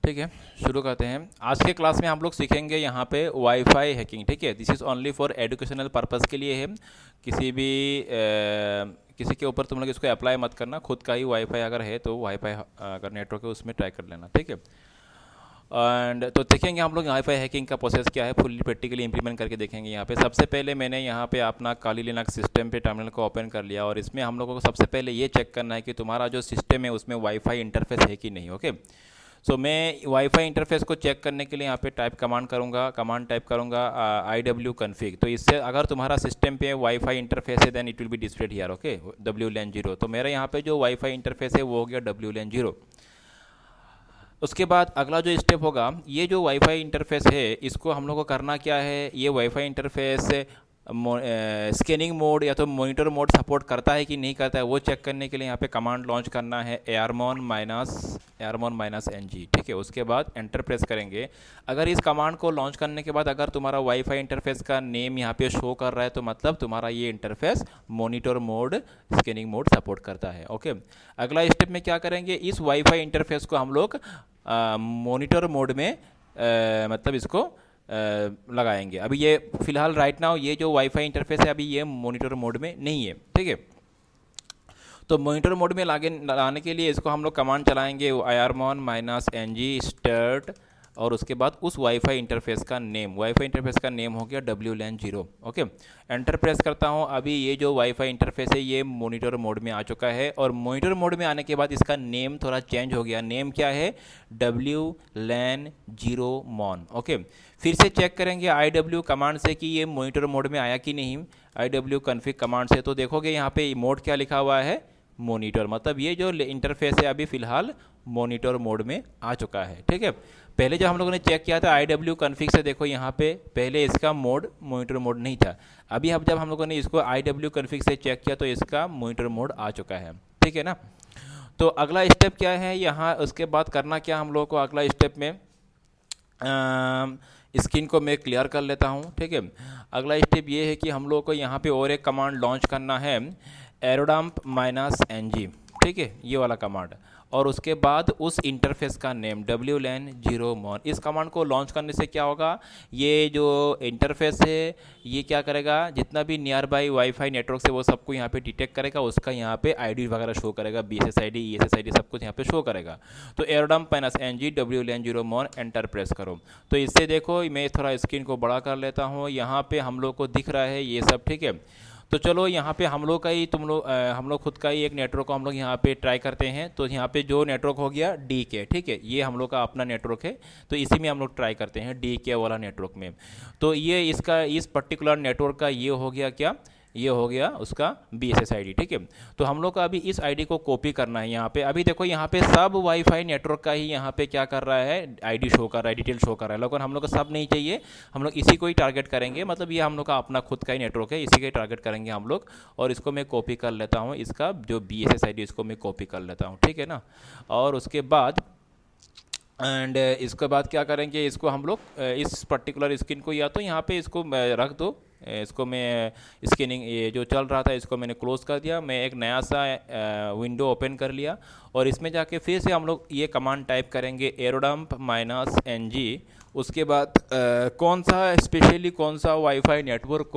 ठीक है, शुरू करते हैं। आज के क्लास में हम लोग सीखेंगे यहाँ पे वाईफाई हैकिंग। ठीक है, this is only for educational purpose के लिए है। किसी भी किसी के ऊपर तुम लोग इसको अप्लाई मत करना, खुद का ही वाईफाई अगर है तो वाईफाई अगर नेटवर्क है उसमें ट्राई कर लेना। ठीक है, एंड तो देखेंगे हम लोग वाईफाई हैकिंग का प्रोसेस क्या है, फुल्ली प्रैक्टिकली इंप्लीमेंट करके देखेंगे। यहाँ पे सबसे पहले मैंने यहाँ पे अपना काली लिनक्स सिस्टम पे टर्मिनल को ओपन कर लिया और इसमें हम लोगों को सबसे पहले ये चेक करना है कि तुम्हारा जो सिस्टम है उसमें वाईफाई इंटरफेस है कि नहीं। ओके, सो मैं वाईफाई इंटरफेस को चेक करने के लिए यहाँ पे कमांड टाइप करूँगा IW config। तो इससे अगर तुम्हारा सिस्टम पे वाईफाई इंटरफेस है then it will be displayed here. Okay, WLAN 0। तो मेरा यहाँ पे जो वाईफाई इंटरफेस है वो हो गया WLAN 0। उसके बाद अगला जो स्टेप होगा, ये जो वाईफाई इंटरफेस है इसको हम लोग को करना क्या है, ये वाईफाई इंटरफेस स्कैनिंग मोड या तो मॉनिटर मोड सपोर्ट करता है कि नहीं करता है वो चेक करने के लिए यहाँ पे कमांड लॉन्च करना है armon -ng। ठीक है, उसके बाद एंटर प्रेस करेंगे। अगर इस कमांड को लॉन्च करने के बाद अगर तुम्हारा वाईफाई इंटरफेस का नेम यहाँ पे शो कर रहा है तो मतलब तुम्हारा ये interface monitor mode scanning mode support करता है। ओके, अगला स्टेप में क्या करेंगे, इस वाईफाई इंटरफेस को हम लोग मॉनिटर मोड में मतलब इसको लगाएंगे। अभी ये फिलहाल राइट नाउ ये जो वाईफाई इंटरफेस है अभी ये मॉनिटर मोड में नहीं है। ठीक है, तो मॉनिटर मोड में लाने के लिए इसको हम लोग कमांड चलाएंगे armon -ng start और उसके बाद उस वाईफाई इंटरफेस का नेम हो गया WLAN 0। ओके, एंटर प्रेस करता हूँ। अभी ये जो वाईफाई इंटरफेस है ये मॉनिटर मोड में आ चुका है और मॉनिटर मोड में आने के बाद इसका नेम थोड़ा चेंज हो गया। नेम क्या है, WLAN 0 mon। ओके, फिर से चेक करेंगे IW कमांड से कि ये मॉनिटर मोड में आया कि नहीं। IW config कमांड से तो देखोगे यहाँ पे मोड क्या लिखा हुआ है, मॉनिटर। मतलब ये जो इंटरफेस है अभी फ़िलहाल मॉनिटर मोड में आ चुका है। ठीक है, पहले जब हम लोगों ने चेक किया था IW config से, देखो यहाँ पे पहले इसका मोड मॉनिटर मोड नहीं था। अभी जब हम लोगों ने इसको IW config से चेक किया तो इसका मॉनिटर मोड आ चुका है। ठीक है ना, तो अगला स्टेप क्या है यहाँ, उसके बाद करना क्या हम लोगों को, अगला स्टेप में स्क्रीन को मैं क्लियर कर लेता हूँ। ठीक है, अगला स्टेप ये है कि हम लोगों को यहाँ पे और एक कमांड लॉन्च करना है एरोडम्प -ng। ठीक है, ये वाला कमांड, और उसके बाद उस इंटरफेस का नेम WLAN 0 mon। इस कमांड को लॉन्च करने से क्या होगा, ये जो इंटरफेस है ये क्या करेगा, जितना भी नियर बाई वाईफाई नेटवर्क से वो सबको यहाँ पे डिटेक्ट करेगा, उसका यहाँ पे ID वगैरह शो करेगा, BSSID ESSID सब कुछ यहाँ पे शो करेगा। तो एरोडम्प -ng WLAN 0 mon enter press करो। तो इससे देखो मैं थोड़ा स्क्रीन को बड़ा कर लेता हूँ, यहाँ पे हम लोग को दिख रहा है ये सब। ठीक है, तो चलो यहाँ पे हम लोग का ही हम लोग खुद का ही एक नेटवर्क को हम लोग यहाँ पे ट्राई करते हैं। तो यहाँ पे जो नेटवर्क हो गया DK। ठीक है, ये हम लोग का अपना नेटवर्क है तो इसी में हम लोग ट्राई करते हैं DK वाला नेटवर्क में। तो ये इसका इस पर्टिकुलर नेटवर्क का ये हो गया क्या, ये हो गया उसका BSSID। ठीक है, तो हम लोग का अभी इस ID को कॉपी करना है यहाँ पे। अभी देखो यहाँ पे सब वाईफाई नेटवर्क का ही यहाँ पे क्या कर रहा है, ID शो कर रहा है, डिटेल शो कर रहा है, लेकिन हम लोग को सब नहीं चाहिए, हम लोग इसी को ही टारगेट करेंगे। मतलब ये हम लोग का अपना खुद का ही नेटवर्क है, इसी के टारगेट करेंगे हम लोग। और इसको मैं कॉपी कर लेता हूँ, इसका जो BSSID इसको मैं कॉपी कर लेता हूँ। ठीक है ना, और उसके बाद इसके बाद क्या करेंगे, इसको हम लोग इस पर्टिकुलर स्क्रीन को या तो यहाँ पे इसको रख दो, इसको मैं स्कैनिंग ये जो चल रहा था इसको मैंने क्लोज कर दिया, मैं एक नया सा विंडो ओपन कर लिया और इसमें जाके फिर से हम लोग ये कमांड टाइप करेंगे एरोडम्प -ng। उसके बाद कौन सा वाईफाई नेटवर्क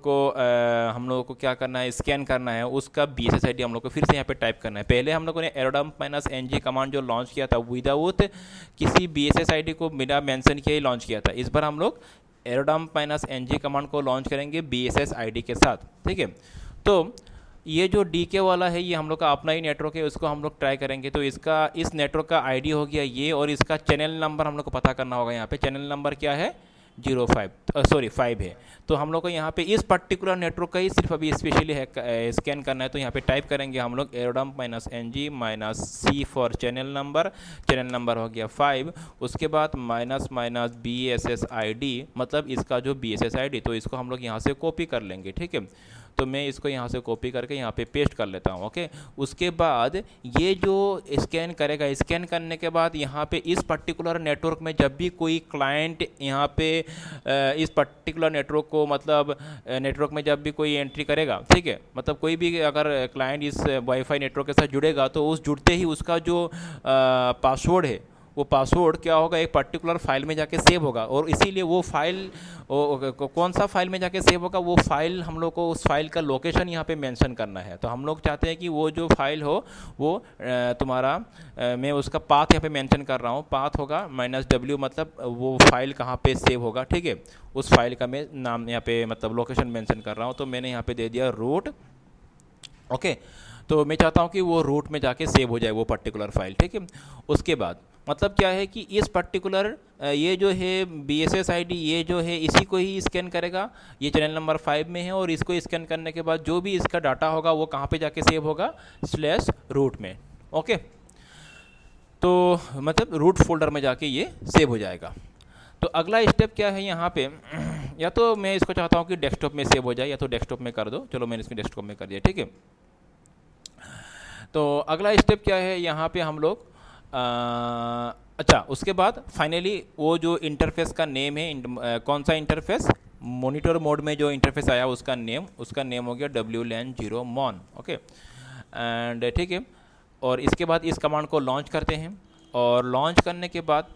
को हम लोगों को क्या करना है, स्कैन करना है, उसका BSSID हम लोग को फिर से यहाँ पे टाइप करना है। पहले हम लोगों ने एरोडम्प -ng कमांड जो लॉन्च किया था विदाउट किसी BSSID को बिना मेंशन किए ही लॉन्च किया था। इस बार हम लोग एरोडम्प -ng कमांड को लॉन्च करेंगे BSSID के साथ। ठीक है, तो ये जो DK वाला है ये हम लोग का अपना ही नेटवर्क है, उसको हम लोग ट्राई करेंगे। तो इसका इस नेटवर्क का ID हो गया ये, और इसका चैनल नंबर हम लोग को पता करना होगा। यहाँ पे चैनल नंबर क्या है, 5 है। तो हम लोग को यहाँ पे इस पर्टिकुलर नेटवर्क का ही सिर्फ अभी स्पेशली स्कैन करना है। तो यहाँ पे टाइप करेंगे हम लोग एरोडम्प -ng -c for channel number हो गया 5। उसके बाद BSSID मतलब इसका जो BSSID, तो इसको हम लोग यहाँ से कॉपी कर लेंगे। ठीक है, तो मैं इसको यहाँ से कॉपी करके यहाँ पे पेस्ट कर लेता हूँ। ओके, उसके बाद ये जो स्कैन करेगा, स्कैन करने के बाद यहाँ पे इस पर्टिकुलर नेटवर्क में जब भी कोई क्लाइंट यहाँ पे इस पर्टिकुलर नेटवर्क को मतलब नेटवर्क में जब भी कोई एंट्री करेगा, ठीक है, मतलब कोई भी अगर क्लाइंट इस वाईफाई नेटवर्क के साथ जुड़ेगा तो उस जुड़ते ही उसका जो पासवर्ड है वो पासवर्ड क्या होगा, एक पर्टिकुलर फाइल में जाके सेव होगा। और इसीलिए वो फाइल कौन सा फाइल में जाके सेव होगा, वो फाइल हम लोग को उस फाइल का लोकेशन यहाँ पे मेंशन करना है। तो हम लोग चाहते हैं कि वो जो फाइल हो वो तुम्हारा मैं उसका पाथ यहाँ पे मेंशन कर रहा हूँ। पाथ होगा -w, मतलब वो फाइल कहाँ पे सेव होगा, ठीक है, उस फाइल का मैं नाम यहाँ पे मतलब लोकेशन मेंशन कर रहा हूँ। तो मैंने यहाँ पे दे दिया रूट। ओके, तो मैं चाहता हूँ कि वो रूट में जाके सेव हो जाए वो पर्टिकुलर फाइल, ठीक है। उसके बाद मतलब क्या है कि इस पर्टिकुलर ये जो है BSS ID, ये जो है इसी को ही स्कैन करेगा, ये चैनल नंबर 5 में है। और इसको स्कैन करने के बाद जो भी इसका डाटा होगा वो कहाँ पे जाके सेव होगा, /root में। ओके, तो मतलब रूट फोल्डर में जाके ये सेव हो जाएगा। तो अगला स्टेप क्या है यहाँ पे, या तो मैं इसको चाहता हूँ कि डेस्कटॉप में सेव हो जाए, या तो डेस्कटॉप में कर दो। चलो मैंने इसमें डेस्कटॉप में कर दिया, ठीक है। तो अगला स्टेप क्या है यहाँ पे हम लोग अच्छा, उसके बाद फाइनली वो जो इंटरफेस का नेम है, कौन सा इंटरफेस, मॉनिटर मोड में जो इंटरफेस आया उसका नेम हो गया WLAN 0 mon। ओके, एंड ठीक है। और इसके बाद इस कमांड को लॉन्च करते हैं, और लॉन्च करने के बाद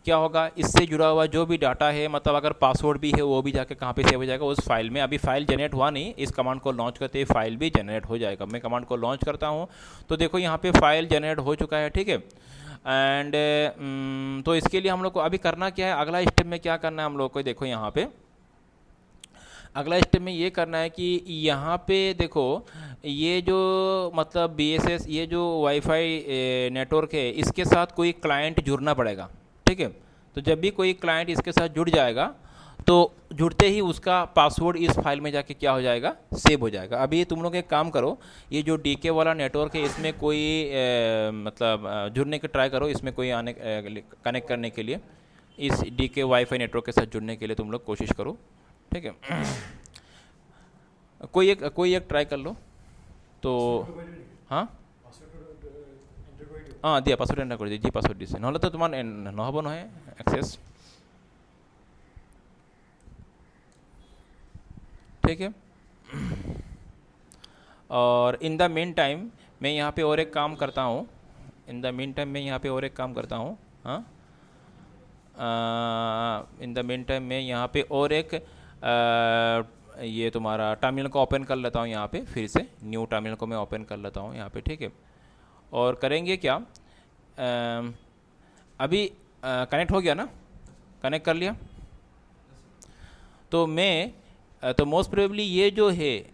क्या होगा, इससे जुड़ा हुआ जो भी डाटा है, मतलब अगर पासवर्ड भी है वो भी जाके कहाँ पे सेव हो जाएगा, उस फाइल में। अभी फाइल जनरेट हुआ नहीं, इस कमांड को लॉन्च करते ही फाइल भी जनरेट हो जाएगा। मैं कमांड को लॉन्च करता हूँ तो देखो यहाँ पे फाइल जनरेट हो चुका है, ठीक है। एंड तो इसके लिए हम लोग को अभी करना क्या है, अगला स्टेप में क्या करना है हम लोग को, देखो यहाँ पे अगला स्टेप में ये करना है कि यहाँ पे देखो ये जो मतलब BSS, ये जो वाईफाई नेटवर्क है, इसके साथ कोई क्लाइंट जुड़ना पड़ेगा, ठीक है। तो जब भी कोई क्लाइंट इसके साथ जुड़ जाएगा तो जुड़ते ही उसका पासवर्ड इस फाइल में जाके क्या हो जाएगा, सेव हो जाएगा। अभी ये तुम लोग एक काम करो, ये जो DK वाला नेटवर्क है इसमें कोई मतलब जुड़ने की ट्राई करो, इसमें कोई आने कनेक्ट करने के लिए, इस DK वाईफाई नेटवर्क के साथ जुड़ने के लिए तुम लोग कोशिश करो, ठीक है। कोई एक ट्राई कर लो तो। हाँ हाँ दिया, पासवर्ड एंटर कर दीजिए, पासवर्ड दिसे নহলে तो तुम्हार নহব নহয় एक्सेस, ठीक है। और इन द मेन टाइम मैं यहाँ पे और एक काम करता हूँ, हाँ, इन द मेन टाइम मैं यहाँ पे और एक ये तुम्हारा टर्मिनल को ओपन कर लेता हूँ यहाँ पे, फिर से न्यू टर्मिनल को मैं ओपन कर लेता हूँ यहाँ पे, ठीक है। और करेंगे क्या, अभी कनेक्ट हो गया ना, कनेक्ट कर लिया, तो मैं तो मोस्ट प्रोबेबली ये जो है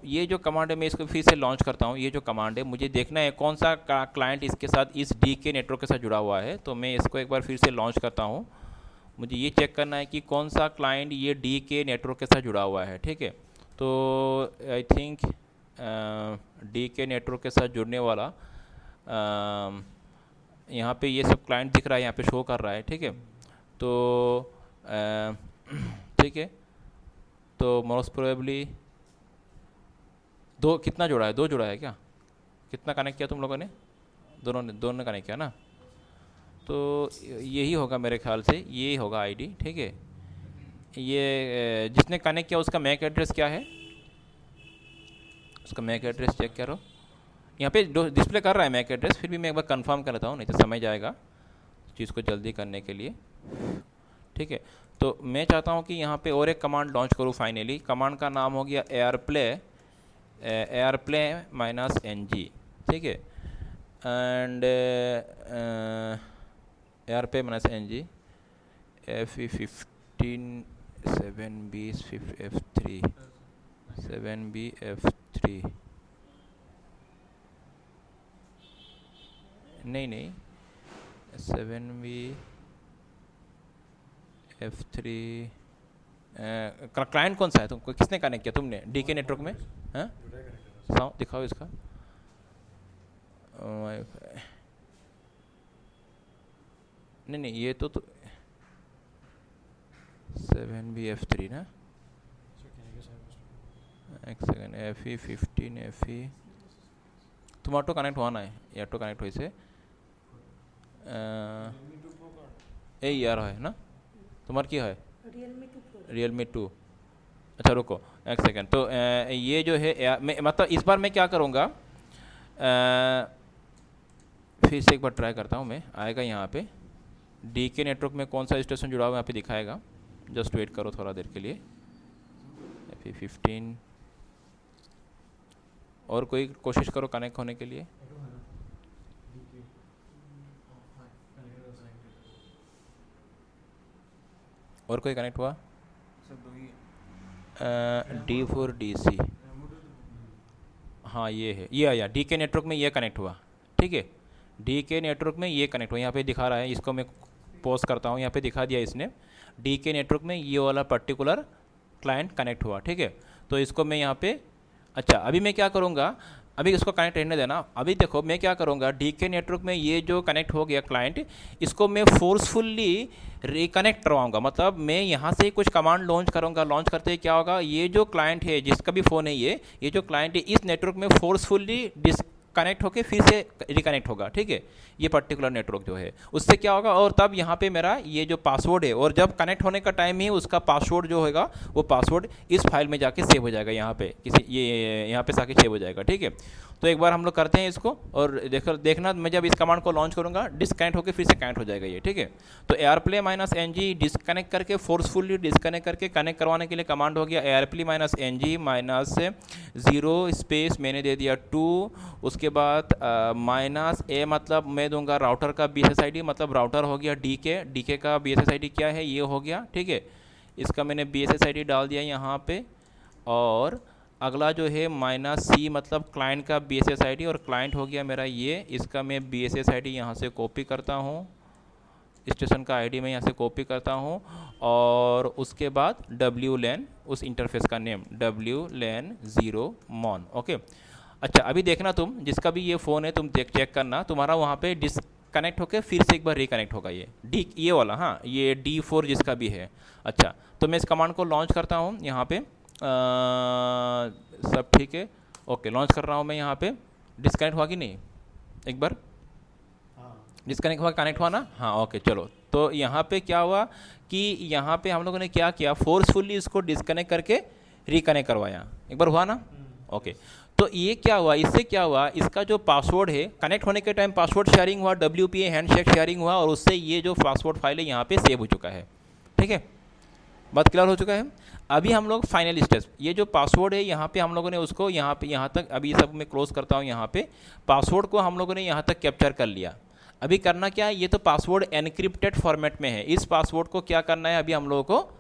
ये जो कमांड है मैं इसको फिर से लॉन्च करता हूँ। ये जो कमांड है मुझे देखना है कौन सा क्लाइंट इसके साथ इस DK नेटवर्क के साथ जुड़ा हुआ है, तो मैं इसको एक बार फिर से लॉन्च करता हूँ। मुझे ये चेक करना है कि कौन सा क्लाइंट ये DK नेटवर्क के साथ जुड़ा हुआ है, ठीक है। तो आई थिंक DK नेटवर्क के साथ जुड़ने वाला यहाँ पे ये सब क्लाइंट दिख रहा है, यहाँ पे शो कर रहा है, ठीक है। तो ठीक है, तो मोस्ट प्रोबेबली दो कितना जुड़ा है, 2 जुड़ा है क्या, कितना कनेक्ट किया तुम लोगों ने, दोनों ने कनेक्ट किया ना, तो यही होगा मेरे ख्याल से, यही होगा ID, ठीक है। ये जिसने कनेक्ट किया उसका मैक एड्रेस क्या है, उसका मैक एड्रेस चेक करो, यहाँ पे डिस्प्ले कर रहा है मैक एड्रेस, फिर भी मैं एक बार कंफर्म कर लेता हूँ, नहीं तो समय जाएगा चीज़ को जल्दी करने के लिए, ठीक है। तो मैं चाहता हूँ कि यहाँ पे और एक कमांड लॉन्च करूँ फाइनली। कमांड का नाम हो गया airplay -ng, ठीक है। And airplay -ng FE15 7BF3 नहीं 7BF3 क्लाइंट कौन सा है तुमको, किसने कनेक्ट किया, तुमने DK नेटवर्क में, हाँ दिखाओ इसका वाईफाई, नहीं ये तो 7BF3 ना, एक सेकेंड, FE15 तुम ऑटो कनेक्ट हुआ ना है, ये ऑटो कनेक्ट हुई से ए यार है ना तुम्हार क्या है? रियलमी 2। अच्छा रुको एक सेकेंड, तो ये जो है मतलब इस बार मैं क्या करूँगा, फिर से एक बार ट्राई करता हूँ मैं, आएगा यहाँ पे DK नेटवर्क में कौन सा स्टेशन जुड़ा हुआ है यहाँ पे दिखाएगा, जस्ट वेट करो थोड़ा देर के लिए। FE15 और कोई कोशिश करो कनेक्ट होने के लिए। और कोई कनेक्ट हुआ? D4DC, हाँ ये है, ये आया DK नेटवर्क में, ये कनेक्ट हुआ। ठीक है, DK नेटवर्क में ये कनेक्ट हुआ, यहाँ पे दिखा रहा है, इसको मैं पोस्ट करता हूँ, यहाँ पे दिखा दिया इसने, DK नेटवर्क में ये वाला पर्टिकुलर क्लाइंट कनेक्ट हुआ। ठीक है, तो इसको मैं यहाँ पे, अच्छा अभी मैं क्या करूँगा, अभी इसको कनेक्ट रहने देना। अभी देखो मैं क्या करूँगा, DK नेटवर्क में ये जो कनेक्ट हो गया क्लाइंट, इसको मैं फोर्सफुल्ली रिकनेक्ट करवाऊँगा। मतलब मैं यहाँ से कुछ कमांड लॉन्च करूँगा, लॉन्च करते ही क्या होगा, ये जो क्लाइंट है जिसका भी फ़ोन है ये जो क्लाइंट है इस नेटवर्क में फोर्सफुल्ली डिस्कनेक्ट होकर फिर से रिकनेक्ट होगा। ठीक है, ये पर्टिकुलर नेटवर्क जो है उससे क्या होगा, और तब यहाँ पे मेरा ये जो पासवर्ड है, और जब कनेक्ट होने का टाइम ही उसका पासवर्ड जो होगा वो पासवर्ड इस फाइल में जाके सेव हो जाएगा, यहाँ पे किसी ये यहाँ पे जाके सेव हो जाएगा। ठीक है, तो एक बार हम लोग करते हैं इसको, और देखना मैं जब इस कमांड को लॉन्च करूँगा डिस्कनेक्ट होकर फिर से कनेक्ट हो जाएगा ये। ठीक है, तो AirPlay -NG डिस्कनेक्ट करके फोर्सफुली डिस्कनेक्ट करके कनेक्ट करवाने के लिए कमांड हो गया AirPlay -NG -0 स्पेस मैंने दे दिया 2, उसके बाद -A मतलब मैं दूंगा राउटर का BSSID, मतलब राउटर हो गया DK का BSSID क्या है ये हो गया। ठीक है, इसका मैंने BSSID डाल दिया यहाँ पे, और अगला जो है -C मतलब क्लाइंट का BSSID, और क्लाइंट हो गया मेरा ये, इसका मैं BSSID यहाँ से कॉपी करता हूँ, स्टेशन का ID मैं यहाँ से कॉपी करता हूँ, और उसके बाद WLAN उस इंटरफेस का नेम WLAN 0 mon। ओके, अच्छा अभी देखना तुम जिसका भी ये फ़ोन है तुम चेक करना, तुम्हारा वहाँ पे डिस्कनेक्ट होकर फिर से एक बार रिकनेक्ट होगा ये वाला, हाँ ये D4 जिसका भी है। अच्छा तो मैं इस कमांड को लॉन्च करता हूँ यहाँ पे, सब ठीक है, ओके लॉन्च कर रहा हूँ मैं यहाँ पे। डिस्कनेक्ट हुआ कि नहीं, एक बार डिस्कनेक्ट हुआ, कनेक्ट हुआ ना, हाँ ओके चलो। तो यहाँ पे क्या हुआ कि यहाँ पे हम लोगों ने क्या किया, फोर्सफुली इसको डिस्कनेक्ट करके रिकनेक्ट करवाया, एक बार हुआ ना, ओके। तो ये क्या हुआ, इससे क्या हुआ, इसका जो पासवर्ड है कनेक्ट होने के टाइम पासवर्ड शेयरिंग हुआ, WPA हैंडशेक शेयरिंग हुआ, और उससे ये जो पासवर्ड फाइल है यहाँ पे सेव हो चुका है। ठीक है, बात क्लियर हो चुका है। अभी हम लोग फाइनल स्टेज, ये जो पासवर्ड है यहाँ पे हम लोगों ने उसको यहाँ तक, अभी सब मैं क्लोज करता हूँ, यहाँ पे पासवर्ड को हम लोगों ने यहाँ तक कैप्चर कर लिया। अभी करना क्या है, ये तो पासवर्ड एनक्रिप्टेड फॉर्मेट में है, इस पासवर्ड को क्या करना है, अभी हम लोगों को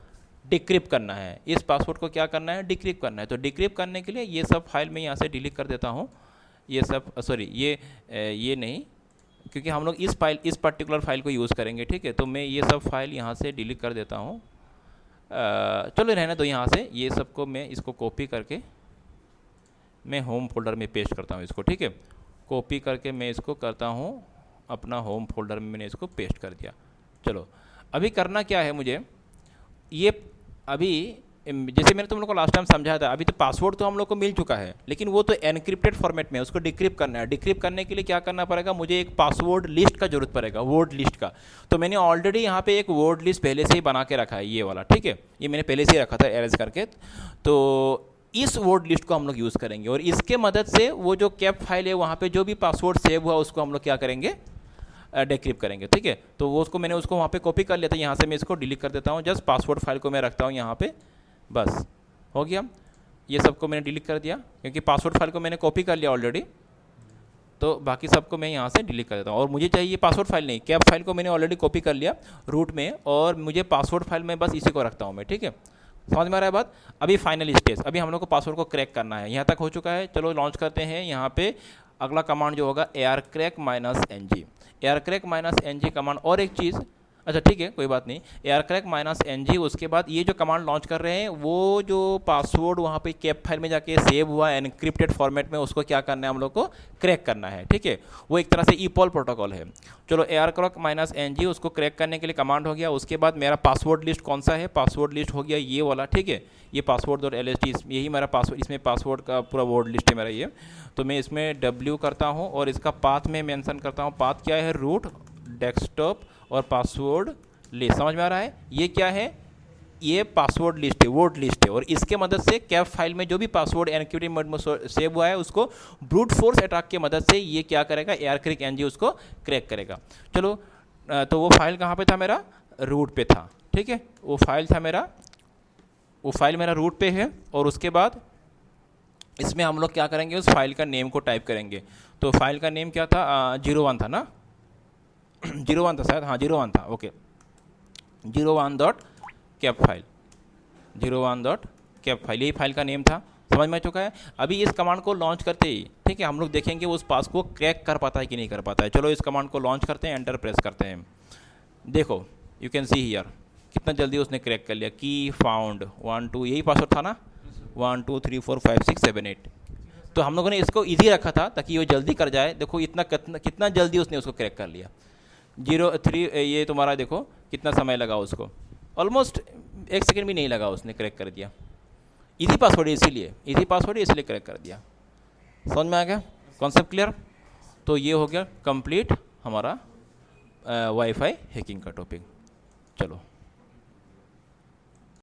डिक्रिप्ट करना है। इस पासवर्ड को क्या करना है, डिक्रिप्ट करना है। तो डिक्रिप्ट करने के लिए ये सब फाइल मैं यहाँ से डिलीट कर देता हूँ, ये सब सॉरी ये नहीं, क्योंकि हम लोग इस पर्टिकुलर फाइल को यूज़ करेंगे। ठीक है, तो मैं ये सब फाइल यहाँ से डिलीट कर देता हूँ। चलो रहना तो यहाँ से ये सबको मैं इसको कॉपी करके मैं होम फोल्डर में पेस्ट करता हूँ इसको। ठीक है, कॉपी करके मैं इसको करता हूँ अपना होम फोल्डर में, मैंने इसको पेस्ट कर दिया। चलो अभी करना क्या है मुझे, ये अभी जैसे मैंने तुम लोग को लास्ट टाइम समझाया था, अभी तो पासवर्ड तो हम लोग को मिल चुका है, लेकिन वो तो एनक्रिप्टेड फॉर्मेट में है, उसको डिक्रिप्ट करना है। डिक्रिप्ट करने के लिए क्या करना पड़ेगा, मुझे एक पासवर्ड लिस्ट का जरूरत पड़ेगा, वर्ड लिस्ट का। तो मैंने ऑलरेडी यहाँ पे एक वर्ड लिस्ट पहले से ही बना के रखा है, ये वाला। ठीक है, ये मैंने पहले से ही रखा था अरेंज करके। तो इस वर्ड लिस्ट को हम लोग यूज़ करेंगे, और इसके मदद से वो जो कैप फाइल है वहाँ पर जो भी पासवर्ड सेव हुआ उसको हम लोग क्या करेंगे, डिक्रिप्ट करेंगे। ठीक है, तो वो उसको मैंने उसको वहाँ पे कॉपी कर लिया था, यहाँ से मैं इसको डिलीट कर देता हूँ। जस्ट पासवर्ड फाइल को मैं रखता हूँ यहाँ पे, बस हो गया। ये सबको मैंने डिलीट कर दिया क्योंकि पासवर्ड फाइल को मैंने कॉपी कर लिया ऑलरेडी, तो बाकी सबको मैं यहाँ से डिलीट कर देता हूँ। और मुझे चाहिए पासवर्ड फाइल नहीं, कैप फाइल को मैंने ऑलरेडी कॉपी कर लिया रूट में, और मुझे पासवर्ड फाइल में बस इसी को रखता हूँ मैं। ठीक है, समझ में आ रहा है बात। अभी फाइनल स्टेज, अभी हम लोग को पासवर्ड को क्रैक करना है, यहाँ तक हो चुका है। चलो लॉन्च करते हैं। यहाँ पे अगला कमांड जो होगा AirCrack -NG, AirCrack -NG command. और एक चीज़, अच्छा ठीक है, कोई बात नहीं। Air crack minus N G, उसके बाद ये जो कमांड लॉन्च कर रहे हैं वो जो पासवर्ड वहाँ पे कैप फाइल में जाके सेव हुआ एनक्रिप्टेड फॉर्मेट में, उसको क्या करना है हम लोग को, क्रैक करना है, ठीक है। वो एक तरह से ईपॉल प्रोटोकॉल है। चलो air crack minus N G, उसको क्रैक करने के लिए कमांड हो गया। उसके बाद मेरा पासवर्ड लिस्ट कौन सा है, पासवर्ड लिस्ट हो गया ये वाला, ठीक है। ये पासवर्ड और एल एस टी, यही मेरा पासवर्ड, इसमें पासवर्ड का पूरा वर्ड लिस्ट है मेरा ये। तो मैं इसमें डब्ल्यू करता हूँ और इसका पाथ में मेंशन करता हूँ। पाथ क्या है, रूट, डेस्कटॉप और पासवर्ड लिस्ट। समझ में आ रहा है, ये क्या है, ये पासवर्ड लिस्ट है, वर्ड लिस्ट है। और इसके मदद से कैप फाइल में जो भी पासवर्ड एनक्रिप्टेड मोड में सेव हुआ है उसको ब्रूट फोर्स अटैक की मदद से ये क्या करेगा, एयर क्रैक एनजी उसको क्रैक करेगा। चलो तो वो फाइल कहाँ पे था, मेरा रूट पे था, ठीक है। वो फाइल था मेरा, वो फाइल मेरा रूट पे है। और उसके बाद इसमें हम लोग क्या करेंगे, उस फाइल का नेम को टाइप करेंगे। तो फाइल का नेम क्या था, 01 था ना 01 था शायद, हाँ 01 था, okay. 01 dot cap file, 01 dot cap file, यही फाइल का नेम था। समझ में आ चुका है। अभी इस कमांड को लॉन्च करते ही, ठीक है, हम लोग देखेंगे उस पास को क्रैक कर पाता है कि नहीं कर पाता है। चलो इस कमांड को लॉन्च करते हैं, एंटर प्रेस करते हैं। देखो यू कैन सी हियर कितना जल्दी उसने क्रैक कर लिया। की फाउंड 1 2, यही पासवर्ड था ना, 1 2 3 4 5 6 7 8। तो हम लोगों ने इसको ईजी रखा था ताकि वो जल्दी कर जाए। देखो इतना कितना जल्दी उसने उसको क्रैक कर लिया। 03, ये तुम्हारा देखो कितना समय लगा उसको, ऑलमोस्ट 1 सेकंड भी नहीं लगा, उसने क्रैक कर दिया। इजी पासवर्ड है इसीलिए, इजी पासवर्ड है इसलिए क्रैक कर दिया। समझ में आ गया, कॉन्सेप्ट क्लियर। तो ये हो गया कंप्लीट हमारा वाईफाई हैकिंग का टॉपिक। चलो।